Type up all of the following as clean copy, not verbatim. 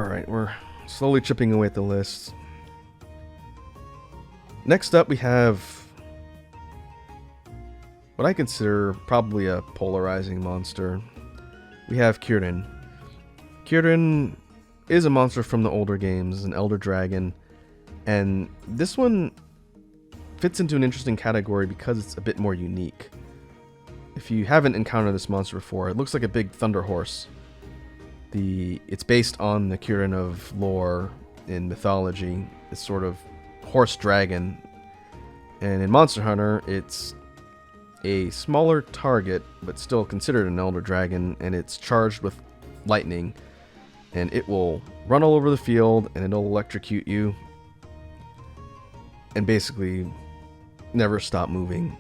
Alright, we're slowly chipping away at the list. Next up, we have what I consider probably a polarizing monster. We have Kirin. Kirin is a monster from the older games, an elder dragon, and this one fits into an interesting category because it's a bit more unique. If you haven't encountered this monster before, it looks like a big thunder horse. It's based on the Kirin of lore in mythology, this sort of horse dragon. And in Monster Hunter, it's a smaller target, but still considered an elder dragon, and it's charged with lightning. And it will run all over the field, and it'll electrocute you. And basically never stop moving.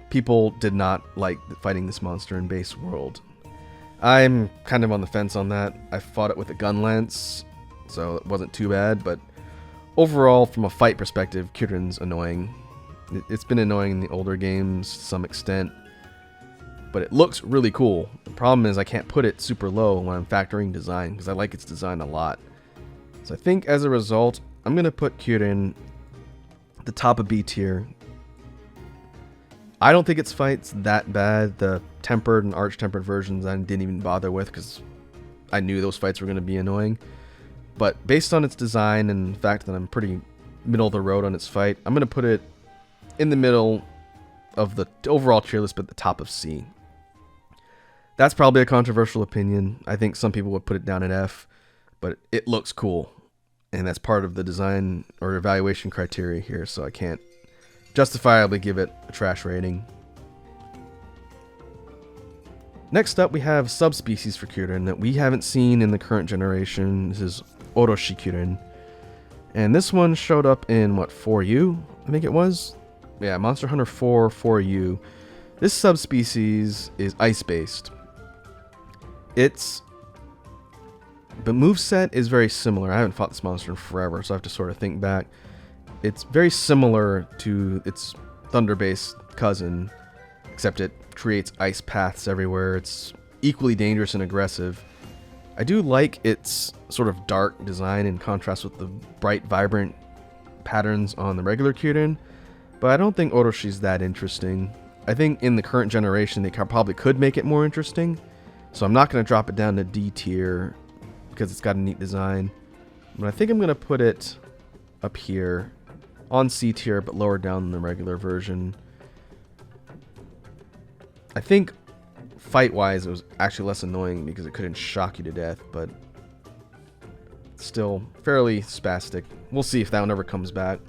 People did not like fighting this monster in base world. I'm kind of on the fence on that. I fought it with a gun lance, so it wasn't too bad, but overall, from a fight perspective, Kirin's annoying. It's been annoying in the older games to some extent, but it looks really cool. The problem is I can't put it super low when I'm factoring design, because I like its design a lot. So I think as a result, I'm going to put Kirin at the top of B tier. I don't think its fight's that bad. The tempered and arch-tempered versions I didn't even bother with because I knew those fights were going to be annoying. But based on its design and the fact that I'm pretty middle of the road on its fight, I'm going to put it in the middle of the overall tier list, but at the top of C. That's probably a controversial opinion. I think some people would put it down at F, but it looks cool. And that's part of the design or evaluation criteria here, so I can't justifiably give it a trash rating. Next up, we have subspecies for Kirin that we haven't seen in the current generation. This is Oroshi Kirin. And this one showed up in, what, 4U? I think it was? Yeah, Monster Hunter 4 4U. This subspecies is ice-based. The moveset is very similar. I haven't fought this monster in forever, so I have to sort of think back. It's very similar to its thunder-based cousin, except it creates ice paths everywhere. It's equally dangerous and aggressive. I do like its sort of dark design in contrast with the bright, vibrant patterns on the regular Kirin, but I don't think Oroshi's that interesting. I think in the current generation they probably could make it more interesting, so I'm not going to drop it down to D tier because it's got a neat design, but I think I'm going to put it up here on C tier, but lower down than the regular version. I think fight-wise it was actually less annoying because it couldn't shock you to death, but still fairly spastic. We'll see if that one ever comes back.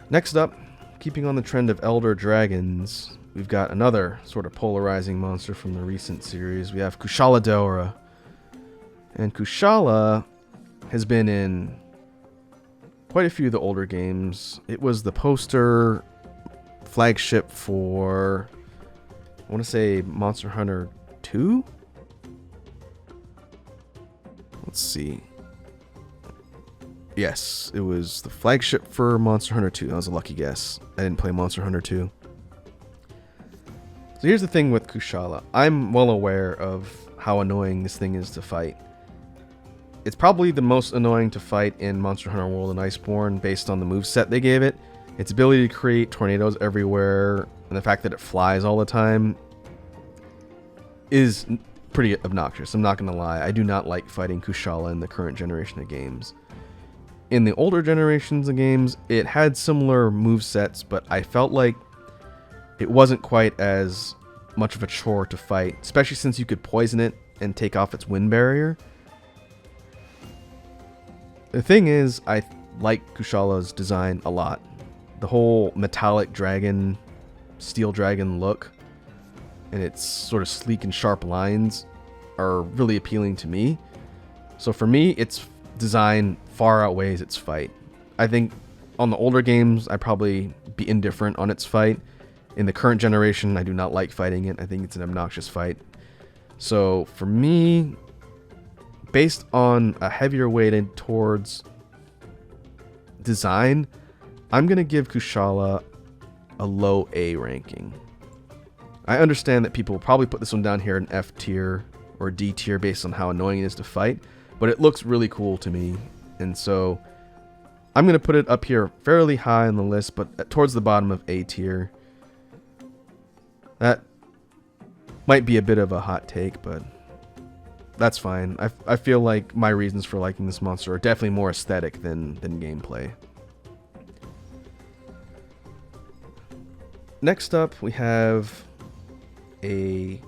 Next up, keeping on the trend of elder dragons, we've got another sort of polarizing monster from the recent series. We have Kushala Daora. And Kushala has been in quite a few of the older games. It was the poster flagship for, I want to say, Monster Hunter 2? Let's see. Yes, it was the flagship for Monster Hunter 2. That was a lucky guess. I didn't play Monster Hunter 2. So here's the thing with Kushala. I'm well aware of how annoying this thing is to fight. It's probably the most annoying to fight in Monster Hunter World and Iceborne based on the moveset they gave it. Its ability to create tornadoes everywhere and the fact that it flies all the time is pretty obnoxious. I'm not going to lie. I do not like fighting Kushala in the current generation of games. In the older generations of games, it had similar movesets, but I felt like it wasn't quite as much of a chore to fight, especially since you could poison it and take off its wind barrier. The thing is, I like Kushala's design a lot. The whole metallic dragon, steel dragon look, and its sort of sleek and sharp lines are really appealing to me. So for me, its design far outweighs its fight. I think on the older games, I'd probably be indifferent on its fight. In the current generation, I do not like fighting it. I think it's an obnoxious fight. So for me, based on a heavier weighted towards design, I'm going to give Kushala a low A ranking. I understand that people will probably put this one down here in F tier or D tier based on how annoying it is to fight, but it looks really cool to me, and so I'm going to put it up here fairly high on the list, but towards the bottom of A tier. That might be a bit of a hot take, but that's fine. I feel like my reasons for liking this monster are definitely more aesthetic than gameplay. Next up, we have a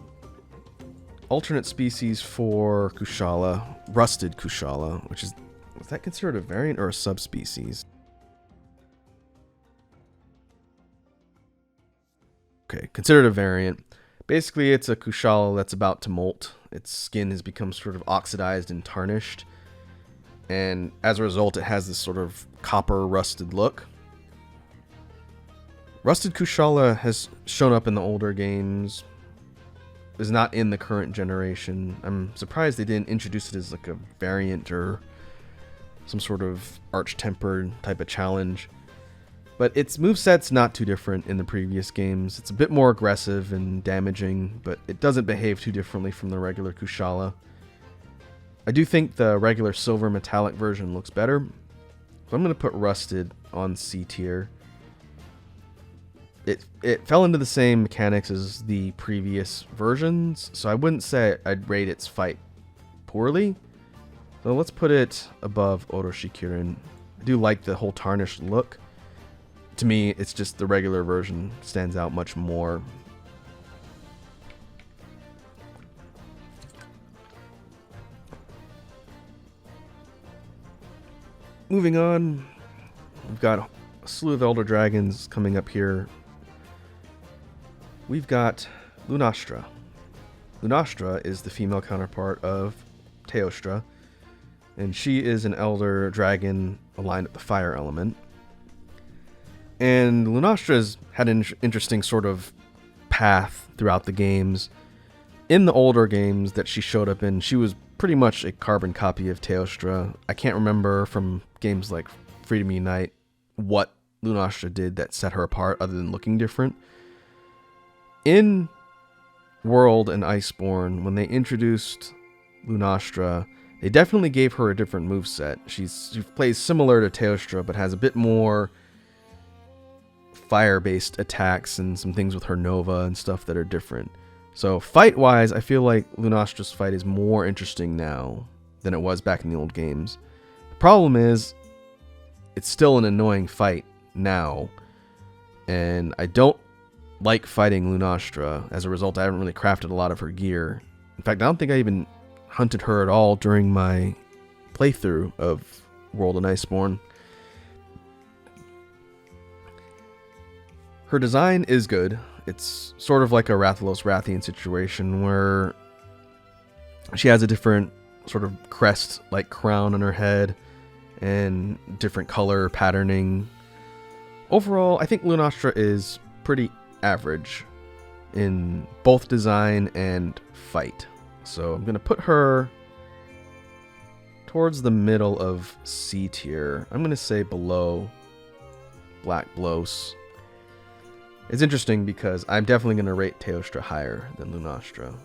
alternate species for Kushala, Rusted Kushala, which is that considered a variant or a subspecies? Okay, considered a variant. Basically, it's a Kushala that's about to molt. Its skin has become sort of oxidized and tarnished, and as a result, it has this sort of copper rusted look. Rusted Kushala has shown up in the older games, is not in the current generation. I'm surprised they didn't introduce it as like a variant or some sort of arch-tempered type of challenge. But its moveset's not too different in the previous games. It's a bit more aggressive and damaging, but it doesn't behave too differently from the regular Kushala. I do think the regular silver metallic version looks better, so I'm going to put Rusted on C tier. It fell into the same mechanics as the previous versions, so I wouldn't say I'd rate its fight poorly. So let's put it above Oroshi Kirin. I do like the whole tarnished look. To me, it's just the regular version stands out much more. Moving on, we've got a slew of Elder Dragons coming up here. We've got Lunastra. Lunastra is the female counterpart of Teostra, and she is an Elder Dragon aligned with the fire element. And Lunastra's had an interesting sort of path throughout the games. In the older games that she showed up in, she was pretty much a carbon copy of Teostra. I can't remember from games like Freedom Unite what Lunastra did that set her apart other than looking different. In World and Iceborne, when they introduced Lunastra, they definitely gave her a different moveset. She plays similar to Teostra, but has a bit more fire-based attacks and some things with her Nova and stuff that are different. So fight-wise, I feel like Lunastra's fight is more interesting now than it was back in the old games. The problem is, it's still an annoying fight now, and I don't like fighting Lunastra. As a result, I haven't really crafted a lot of her gear. In fact, I don't think I even hunted her at all during my playthrough of World and Iceborne. Her design is good. It's sort of like a Rathalos Rathian situation where she has a different sort of crest-like crown on her head and different color patterning. Overall, I think Lunastra is pretty average in both design and fight. So I'm going to put her towards the middle of C tier. I'm going to say below Black Blos. It's interesting because I'm definitely going to rate Teostra higher than Lunastra.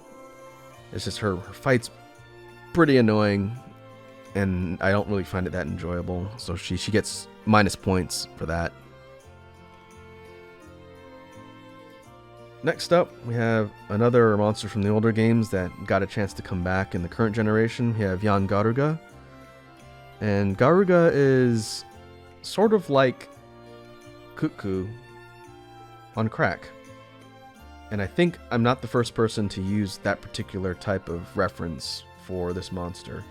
It's just her fight's pretty annoying, and I don't really find it that enjoyable. So she gets minus points for that. Next up, we have another monster from the older games that got a chance to come back in the current generation. We have Jan Garuga. And Garuga is sort of like Kut-Ku on crack. And I think I'm not the first person to use that particular type of reference for this monster.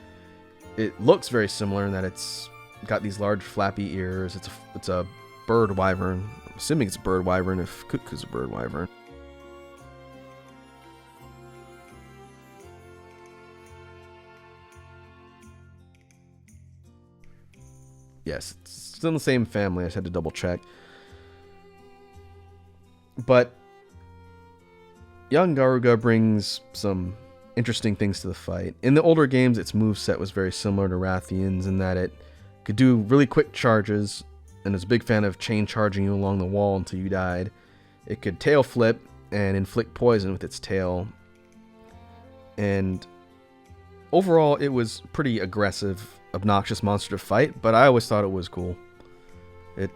It looks very similar in that it's got these large flappy ears. It's a bird wyvern. I'm assuming it's a bird wyvern if Kut-Ku's a bird wyvern. Yes, it's still in the same family. I just had to double check. But young Garuga brings some interesting things to the fight. In the older games, its moveset was very similar to Rathian's in that it could do really quick charges, and was a big fan of chain charging you along the wall until you died. It could tail flip and inflict poison with its tail. And Overall, it was pretty aggressive, obnoxious monster to fight, but I always thought it was cool. It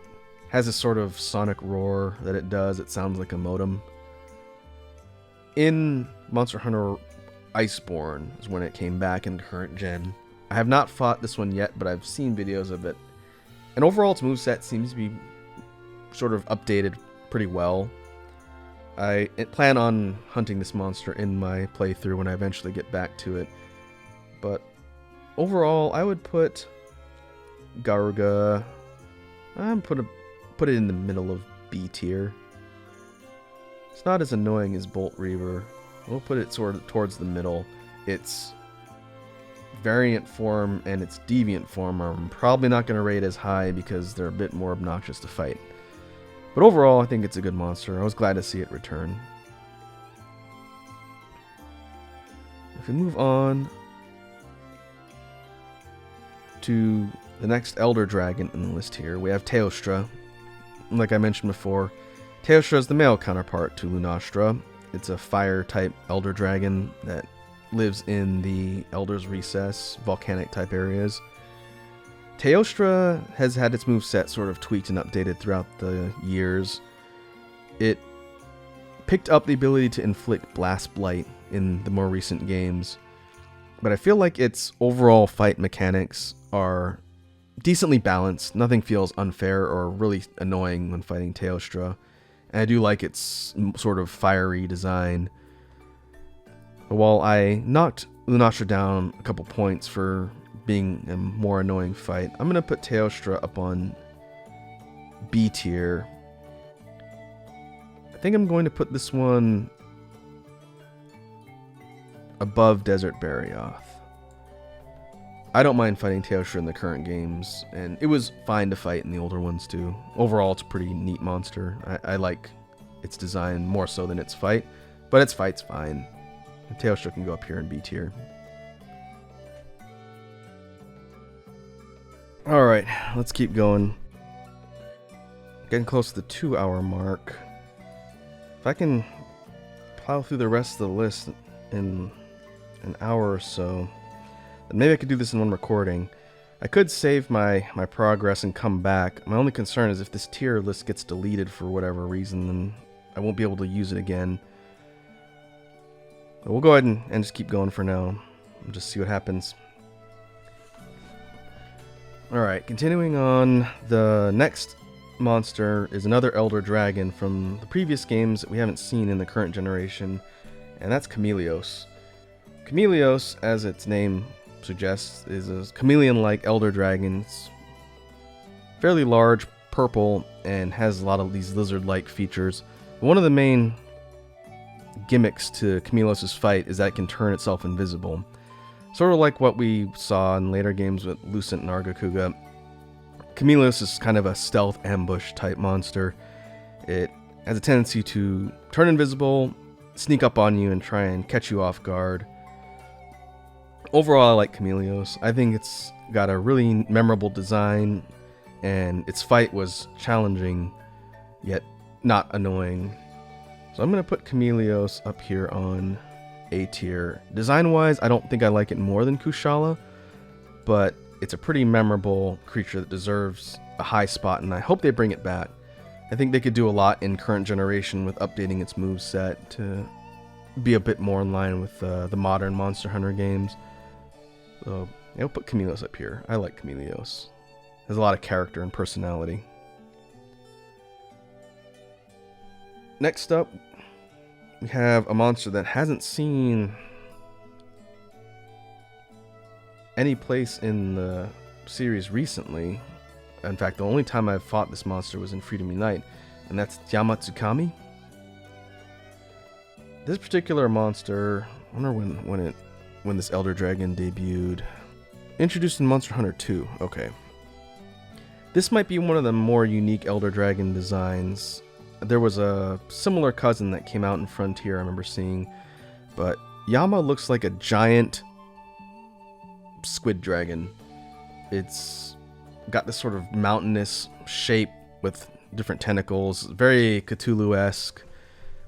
has a sort of sonic roar that it does. It sounds like a modem. In Monster Hunter Iceborne is when it came back in current gen. I have not fought this one yet, but I've seen videos of it. And overall, its moveset seems to be sort of updated pretty well. I plan on hunting this monster in my playthrough when I eventually get back to it. But overall, I would put Garuga. Put it in the middle of B tier. It's not as annoying as Bolt Reaver. We'll put it sort of towards the middle. Its variant form and its deviant form are probably not going to rate as high because they're a bit more obnoxious to fight. But overall, I think it's a good monster. I was glad to see it return. If we move on to the next Elder Dragon in the list here, we have Teostra. Like I mentioned before, Teostra is the male counterpart to Lunastra. It's a fire-type Elder Dragon that lives in the Elder's Recess, volcanic-type areas. Teostra has had its moveset sort of tweaked and updated throughout the years. It picked up the ability to inflict Blast Blight in the more recent games, but I feel like its overall fight mechanics are decently balanced. Nothing feels unfair or really annoying when fighting Teostra. And I do like its sort of fiery design. While I knocked Lunastra down a couple points for being a more annoying fight, I'm going to put Teostra up on B tier. I think I'm going to put this one above Desert Barioth. I don't mind fighting Teostra in the current games, and it was fine to fight in the older ones too. Overall, it's a pretty neat monster. I like its design more so than its fight, but its fight's fine. Teostra can go up here in B tier. Alright, let's keep going. Getting close to the 2-hour mark. If I can plow through the rest of the list in an hour or so, then maybe I could do this in one recording. I could save my progress and come back. My only concern is if this tier list gets deleted for whatever reason, then I won't be able to use it again. But we'll go ahead and just keep going for now. And just see what happens. Alright, continuing on, the next monster is another Elder Dragon from the previous games that we haven't seen in the current generation, and that's Chameleos. Chameleos, as its name suggests, is a chameleon-like Elder Dragon. It's fairly large, purple, and has a lot of these lizard-like features. One of the main gimmicks to Chameleos' fight is that it can turn itself invisible. Sort of like what we saw in later games with Lucent and Argacuga. Chameleos is kind of a stealth ambush type monster. It has a tendency to turn invisible, sneak up on you, and try and catch you off guard. Overall, I like Chameleos. I think it's got a really memorable design, and its fight was challenging, yet not annoying. So I'm going to put Chameleos up here on A tier. Design-wise, I don't think I like it more than Kushala, but it's a pretty memorable creature that deserves a high spot, and I hope they bring it back. I think they could do a lot in current generation with updating its moveset to be a bit more in line with the modern Monster Hunter games. So yeah, I'll put Chameleos up here. I like Chameleos. Has a lot of character and personality. Next up, we have a monster that hasn't seen any place in the series recently. In fact, the only time I've fought this monster was in Freedom Unite, and that's Yamatsukami. This particular monster, I wonder when this Elder Dragon debuted. Introduced in Monster Hunter 2. Okay. This might be one of the more unique Elder Dragon designs. There was a similar cousin that came out in Frontier I remember seeing, but Yama looks like a giant squid dragon. It's got this sort of mountainous shape with different tentacles, very Cthulhu-esque,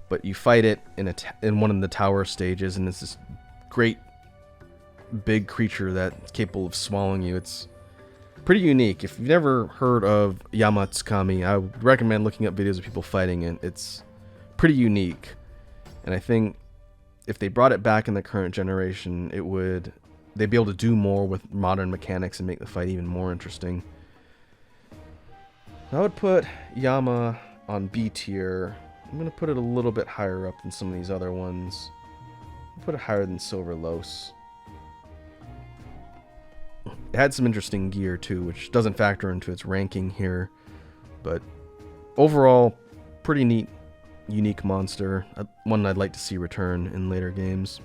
but you fight it in one of the tower stages, and it's this great big creature that's capable of swallowing you. It's pretty unique. If you've never heard of Yamatsukami, I would recommend looking up videos of people fighting it. It's pretty unique. And I think if they brought it back in the current generation, they'd be able to do more with modern mechanics and make the fight even more interesting. I would put Yama on B tier. I'm going to put it a little bit higher up than some of these other ones. Put it higher than Silver Los. It had some interesting gear too, which doesn't factor into its ranking here. But overall, pretty neat, unique monster. One I'd like to see return in later games.